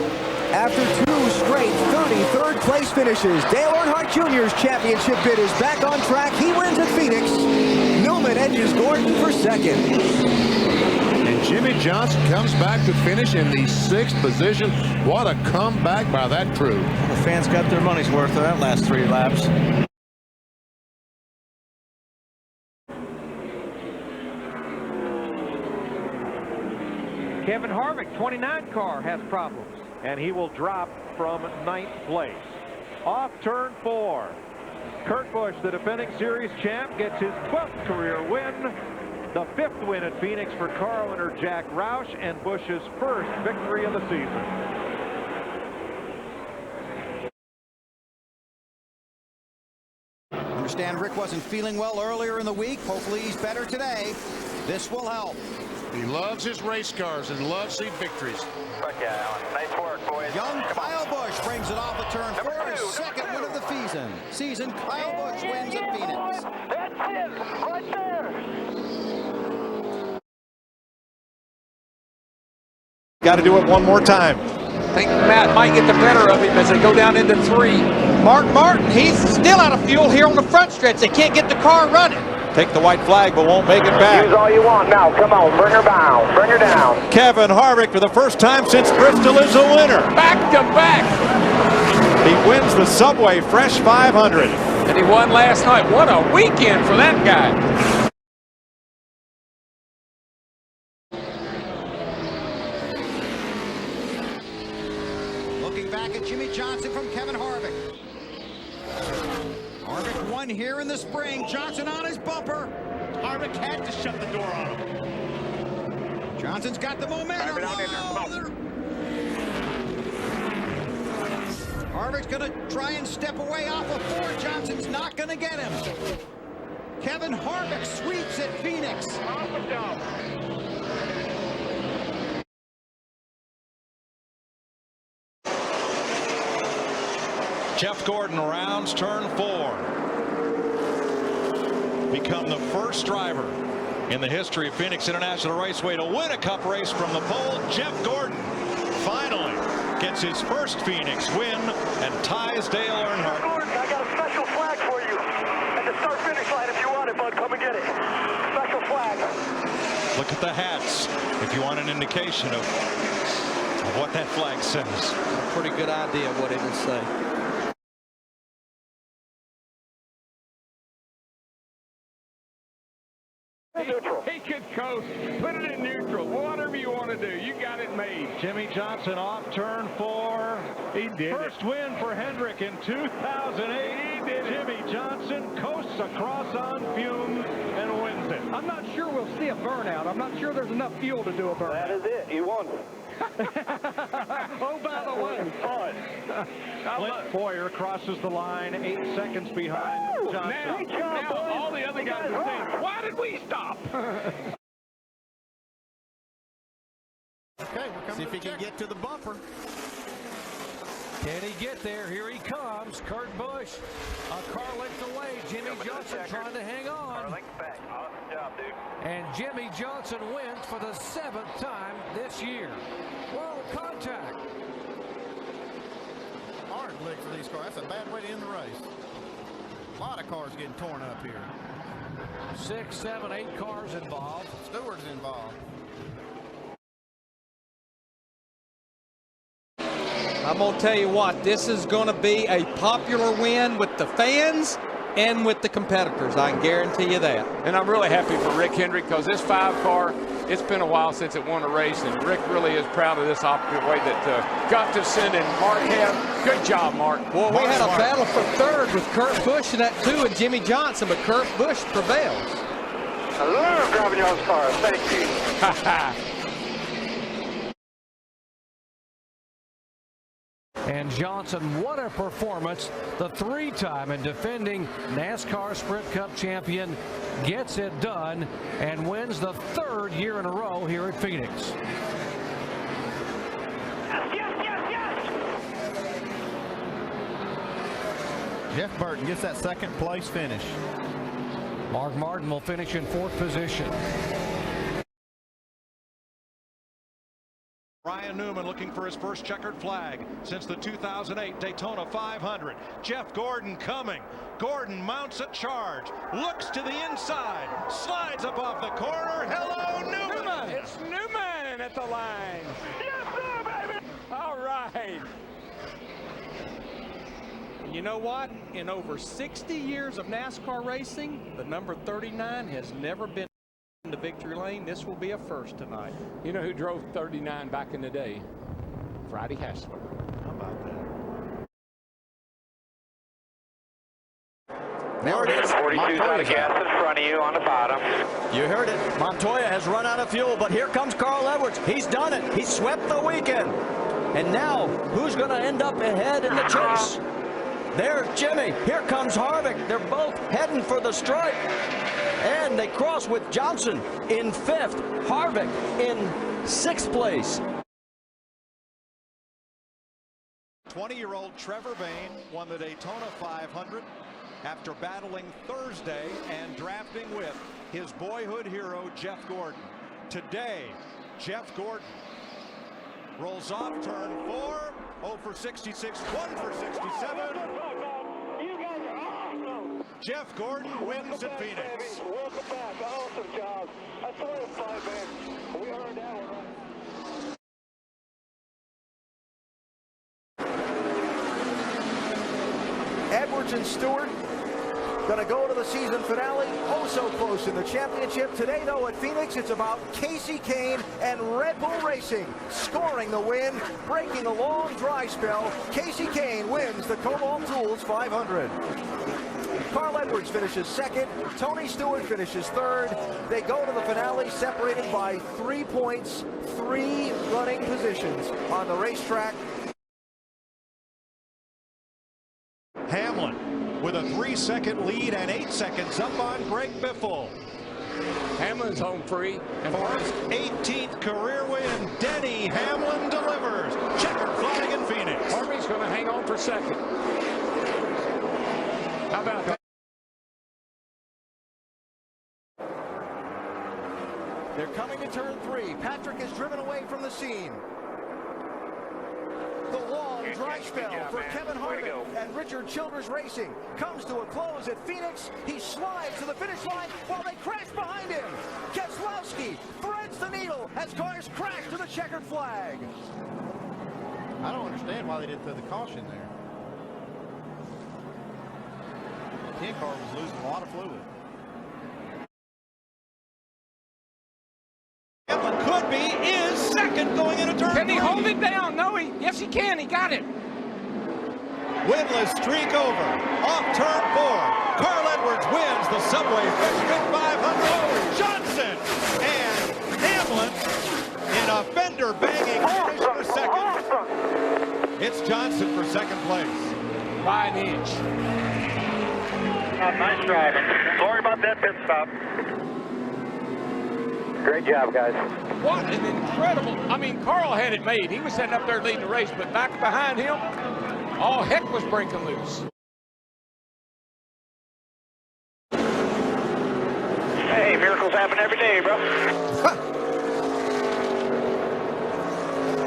After 2 straight 33rd place finishes, Dale Earnhardt Jr.'s championship bid is back on track. He wins at Phoenix. Newman edges Gordon for 2nd. And Jimmy Johnson comes back to finish in the 6th position. What a comeback by that crew. The fans got their money's worth of that last 3 laps. Kevin Harvick, 29 car, has problems, and he will drop from 9th place. Off turn 4. Kurt Busch, the defending series champ, gets his 12th career win. The 5th win at Phoenix for car owner Jack Roush, and Busch's 1st victory of the season. I understand Rick wasn't feeling well earlier in the week. Hopefully he's better today. This will help. He loves his race cars and loves the victories. Fuck yeah, Alan. Nice work, boys. Young Kyle Busch brings it off of turn 4. His 2nd win of the season. Kyle Busch wins at Phoenix. That's it, right there. Got to do it one more time. I think Matt might get the better of him as they go down into 3. Mark Martin, he's still out of fuel here on the front stretch. They can't get the car running. Take the white flag, but won't make it back. Use all you want now. Come on, bring her down. Bring her down. Kevin Harvick, for the first time since Bristol, is a winner. Back to back. He wins the Subway Fresh 500. And he won last night. What a weekend for that guy. Looking back at Jimmy Johnson from Kevin Harvick. Harvick won here in the spring. Johnson on his bumper. Harvick had to shut the door on him. Johnson's got the momentum. Harvick's going to try and step away off of 4. Johnson's not going to get him. Kevin Harvick sweeps at Phoenix. Jeff Gordon rounds turn 4. Become the first driver in the history of Phoenix International Raceway to win a Cup race from the pole. Jeff Gordon finally gets his 1st Phoenix win and ties Dale Earnhardt. Gordon, I got a special flag for you at the start-finish line if you want it, bud. Come and get it. Special flag. Look at the hats if you want an indication of what that flag says. A pretty good idea of what it would say. He could coast. Put it in neutral. Whatever you want to do. You got it made. Jimmy Johnson off turn 4. He did First win for Hendrick in 2008. He did it. Jimmy Johnson coasts across on fumes and wins it. I'm not sure we'll see a burnout. I'm not sure there's enough fuel to do a burnout. That is it. You won. Oh, by the way. Clint Boyer crosses the line 8 seconds behind Johnson. Now all the other guys are saying, why did we stop? Okay, see if he can get to the bumper. Can he get there? Here he comes. Kurt Busch a car length away. Jimmy Johnson trying to hang on. Car length back. Awesome job, dude. And Jimmy Johnson wins for the 7th time this year. Well, contact. Hard lick for these cars. That's a bad way to end the race. A lot of cars getting torn up here. 6, 7, 8 cars involved. Stewart's involved. I'm going to tell you what, this is going to be a popular win with the fans and with the competitors. I can guarantee you that. And I'm really happy for Rick Hendrick because this 5-car, it's been a while since it won a race, and Rick really is proud of this way that Gustafson and Mark have. Good job, Mark. Well, we had a battle for third with Kurt Busch in that 2 and Jimmy Johnson, but Kurt Busch prevails. I love driving y'all's car. Thank you. And Johnson, what a performance. The 3-time and defending NASCAR Sprint Cup champion gets it done and wins the 3rd year in a row here at Phoenix. Jeff Burton gets that 2nd place finish. Mark Martin will finish in 4th position. Ryan Newman looking for his first checkered flag since the 2008 Daytona 500. Jeff Gordon coming. Gordon mounts a charge, looks to the inside, slides up off the corner. Hello, Newman! It's Newman at the line. Yes, sir, baby! All right. You know what? In over 60 years of NASCAR racing, the number 39 has never been in the victory lane. This will be a first tonight. You know who drove 39 back in the day? Friday Hassler. How about that? There it is. 42's out of gas in front of you on the bottom. You heard it. Montoya has run out of fuel, but here comes Carl Edwards. He's done it. He swept the weekend. And now, who's going to end up ahead in the chase? There's Jimmy. Here comes Harvick. They're both heading for the stripe. And they cross with Johnson in 5th. Harvick in 6th place. 20-year-old Trevor Bayne won the Daytona 500 after battling Thursday and drafting with his boyhood hero, Jeff Gordon. Today, Jeff Gordon rolls off turn 4, 0 for 66, 1 for 67. Jeff Gordon wins at Phoenix. Welcome back. Awesome job. That's the way to play, man. We earned that one. Edwards and Stewart going to go to the season finale. Oh, so close in the championship. Today, though, at Phoenix, it's about Kasey Kahne and Red Bull Racing scoring the win, breaking a long dry spell. Kasey Kahne wins the Cobalt Tools 500. Carl Edwards finishes 2nd. Tony Stewart finishes 3rd. They go to the finale separated by 3 points, 3 running positions on the racetrack. Hamlin with a 3-second lead and 8 seconds up on Greg Biffle. Hamlin's home free. And for his 18th career win, Denny Hamlin delivers. Checkered flag in Phoenix. Harvey's going to hang on for 2nd. How about that? They're coming to turn 3. Patrick is driven away from the scene. The long dry spell for Kevin Harvick and Richard Childress Racing comes to a close at Phoenix. He slides to the finish line while they crash behind him. Keselowski threads the needle as cars crash to the checkered flag. I don't understand why they didn't throw the caution there. The 10 car was losing a lot of fluid. Could be, is 2nd going into turn 3. Can he hold it down? No, yes, he can. He got it. Winless streak over. Off turn 4. Carl Edwards wins the Subway Michigan 500. Johnson and Hamlin in a fender-banging finish for 2nd. It's Johnson for 2nd place. By an inch. Nice driving. Sorry about that pit stop. Great job, guys. What an incredible, I mean, Carl had it made. He was sitting up there leading the race, but back behind him, All heck was breaking loose. Hey, miracles happen every day, bro.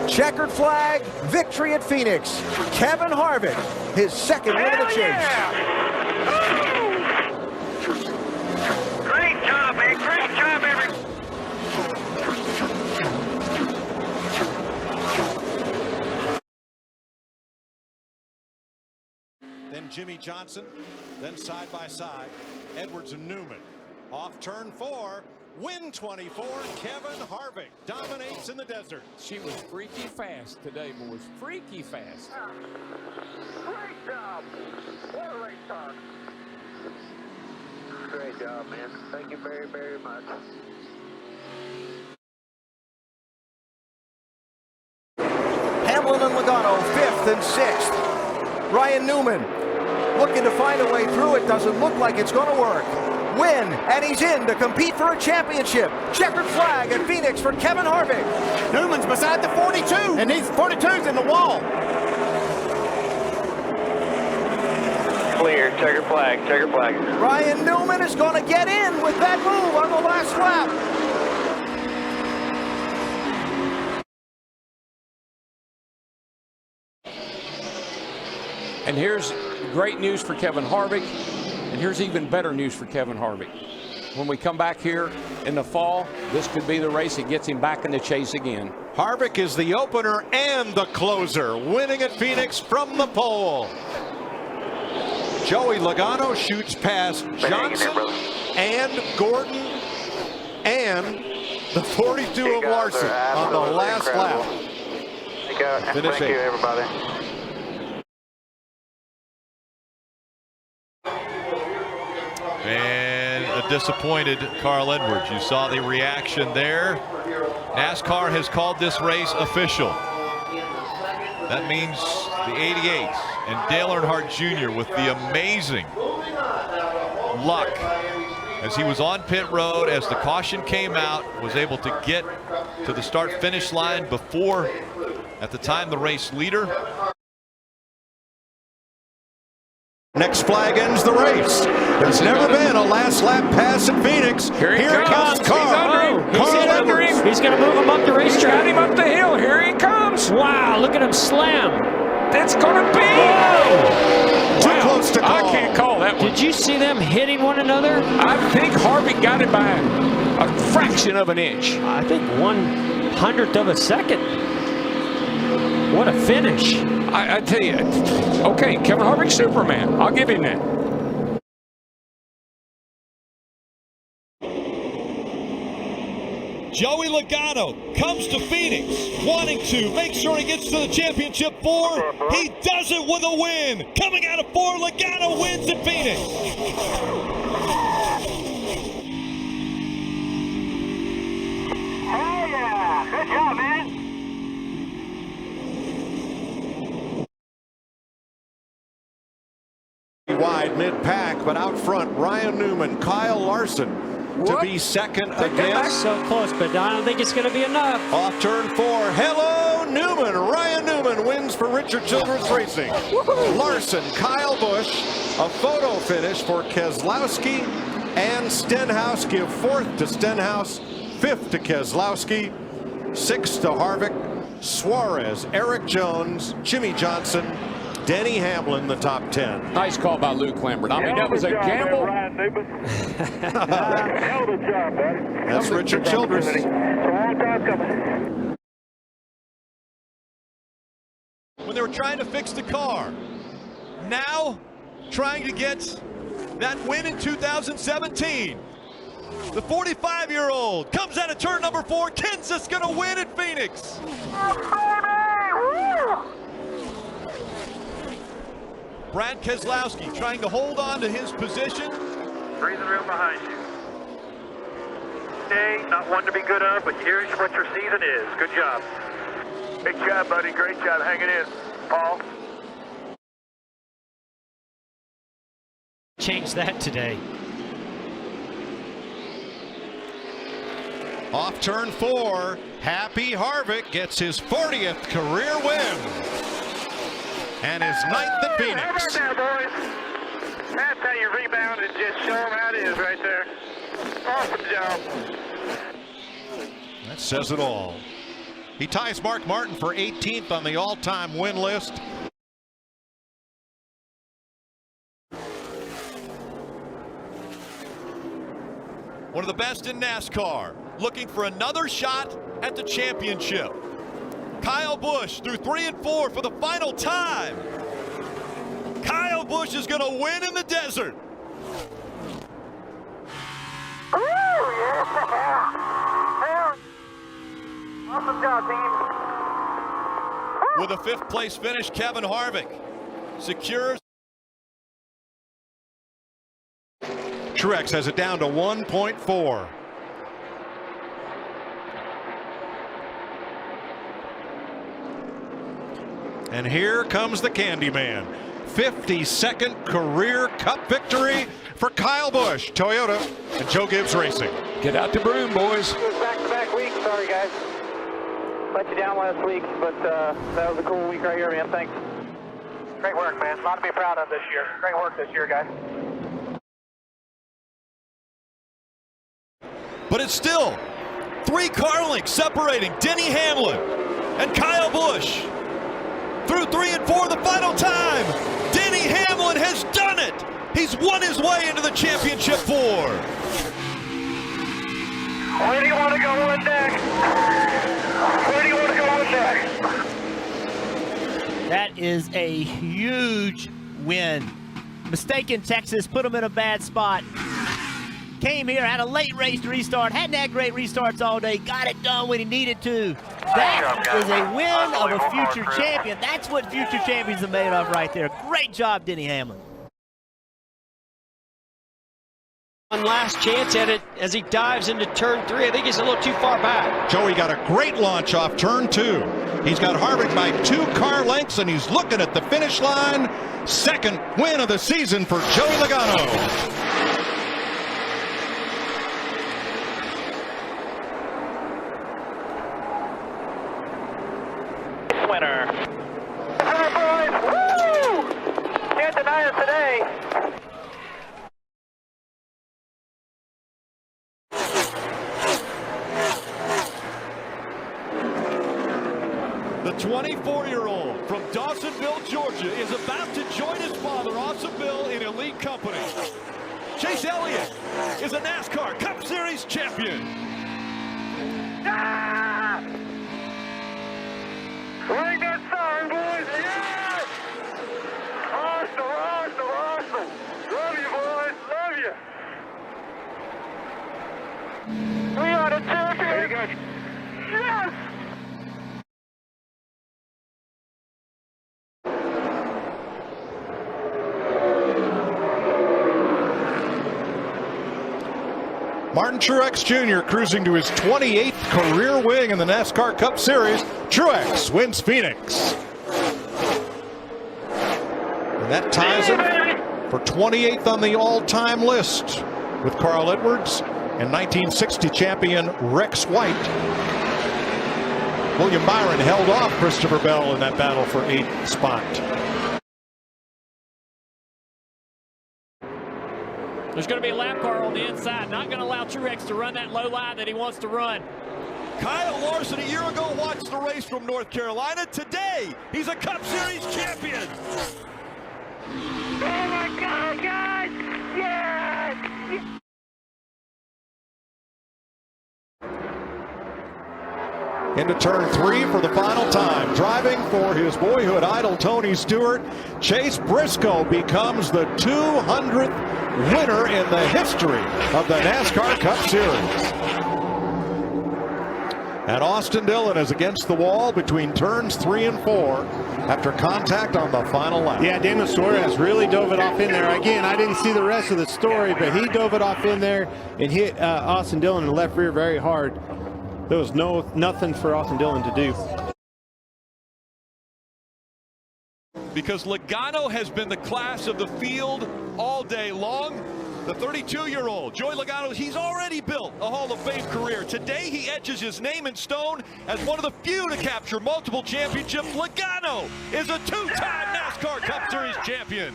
Checkered flag, victory at Phoenix. Kevin Harvick, his second win of the chase. Yeah. Great job, man. Great job, everyone. Then Jimmy Johnson, then side by side, Edwards and Newman. Off turn 4, win 24, Kevin Harvick dominates in the desert. She was freaky fast today, boys. Freaky fast. Great job. What a race car. Great job, man. Thank you very, very much. Hamlin and Logano, 5th and 6th. Ryan Newman looking to find a way through. It doesn't look like it's going to work. Win, and he's in to compete for a championship. Checkered flag at Phoenix for Kevin Harvick. Newman's beside the 42, and these 42's in the wall. Clear. Checkered flag. Checkered flag. Ryan Newman is going to get in with that move on the last lap. And here's great news for Kevin Harvick, and here's even better news for Kevin Harvick. When we come back here in the fall, this could be the race that gets him back in the chase again. Harvick is the opener and the closer, winning at Phoenix from the pole. Joey Logano shoots past Johnson and Gordon and the 42 of Larson on the last lap. Thank you, everybody. And a disappointed Carl Edwards. You saw the reaction there. NASCAR has called this race official. That means the 88 and Dale Earnhardt Jr. with the amazing luck as he was on pit road as the caution came out, was able to get to the start-finish line before, at the time, the race leader. Next flag ends the race. There's never been a last lap pass at Phoenix. Here comes Carl. He's under him. He's going to move him up the racetrack. Got him up the hill. Here he comes. Wow, look at him slam. That's going to be. Whoa. Too close to call. I can't call that one. Did you see them hitting one another? I think Harvick got it by a fraction of an inch. I think 1/100th of a second. What a finish. I tell you, okay, Kevin Harvick, Superman. I'll give him that. Joey Logano comes to Phoenix, wanting to make sure he gets to the championship 4. He does it with a win. Coming out of 4, Logano wins at Phoenix. Oh, yeah. Good job, man. Wide mid-pack, but out front, Ryan Newman, Kyle Larson to be second again. So close, but I don't think it's going to be enough. Off turn 4, hello Newman. Ryan Newman wins for Richard Childress Racing. Larson, Kyle Busch, a photo finish for Keselowski and Stenhouse. Give 4th to Stenhouse, 5th to Keselowski, 6th to Harvick, Suarez, Eric Jones, Jimmy Johnson, Denny Hamlin, the top 10. Nice call by Luke Lambert. I mean, that was a gamble. Hell of a job, buddy. That's Richard Childress. When they were trying to fix the car, now trying to get that win in 2017. The 45-year-old comes out of turn number 4. Kenseth's going to win at Phoenix. Brad Keselowski trying to hold on to his position. Breathing room behind you. Okay, not one to be good of, but here's what your season is. Good job. Great job, buddy. Great job hanging in. Paul. Change that today. Off turn 4, Happy Harvick gets his 40th career win. and his 9th at Phoenix. How about that, boys? That's how you rebound and just show them how it is right there. Awesome job. That says it all. He ties Mark Martin for 18th on the all-time win list. One of the best in NASCAR, looking for another shot at the championship. Kyle Busch through 3 and 4 for the final time. Kyle Busch is going to win in the desert. Ooh, yeah. Awesome job, team. With a 5th place finish, Kevin Harvick secures. Truex has it down to 1.4. And here comes the Candyman. 52nd career Cup victory for Kyle Busch, Toyota, and Joe Gibbs Racing. Get out the broom, boys. Back-to-back week. Sorry, guys. Let you down last week, but that was a cool week right here, man. Thanks. Great work, man. A lot to be proud of this year. Great work this year, guys. But it's still 3 car lengths separating Denny Hamlin and Kyle Busch. Through 3 and 4 the final time, Denny Hamlin has done it. He's won his way into the championship 4. Where do you want to go on next? Where do you want to go on next? That is a huge win. Mistake in Texas put him in a bad spot. Came here, had a late race restart, hadn't had great restarts all day, got it done when he needed to. That is a win of a future champion. That's what future champions are made of right there. Great job, Denny Hamlin. One last chance at it as he dives into turn 3. I think he's a little too far back. Joey got a great launch off turn 2. He's got Harvick by 2 car lengths, and he's looking at the finish line. 2nd win of the season for Joey Logano. Winner. Boys. Woo! Can't deny it today. The 24-year-old from Dawsonville, Georgia, is about to join his father, Awesome Bill, in elite company. Chase Elliott is a NASCAR Cup Series champion. Ah! Ring that song, boys! Yes! Awesome! Love you, boys! Love you! We are the champions! Yes! Martin Truex Jr. cruising to his 28th career win in the NASCAR Cup Series. Truex wins Phoenix. And that ties him for 28th on the all-time list with Carl Edwards and 1960 champion Rex White. William Byron held off Christopher Bell in that battle for 8th spot. There's going to be a lap car on the inside. Not going to allow Truex to run that low line that he wants to run. Kyle Larson a year ago watched the race from North Carolina. Today, he's a Cup Series champion. Oh my God, guys! Yes! Into turn 3 for the final time. Driving for his boyhood idol, Tony Stewart, Chase Briscoe becomes the 200th winner in the history of the NASCAR Cup Series. And Austin Dillon is against the wall between turns 3 and 4 after contact on the final lap. Yeah, Daniel Suarez really dove it off in there. Again, I didn't see the rest of the story, but he dove it off in there and hit Austin Dillon in the left rear very hard. There was nothing for Austin Dillon to do. Because Logano has been the class of the field all day long. The 32-year-old, Joey Logano, he's already built a Hall of Fame career. Today, he etches his name in stone as one of the few to capture multiple championships. Logano is a 2-time NASCAR NASCAR Cup Series champion.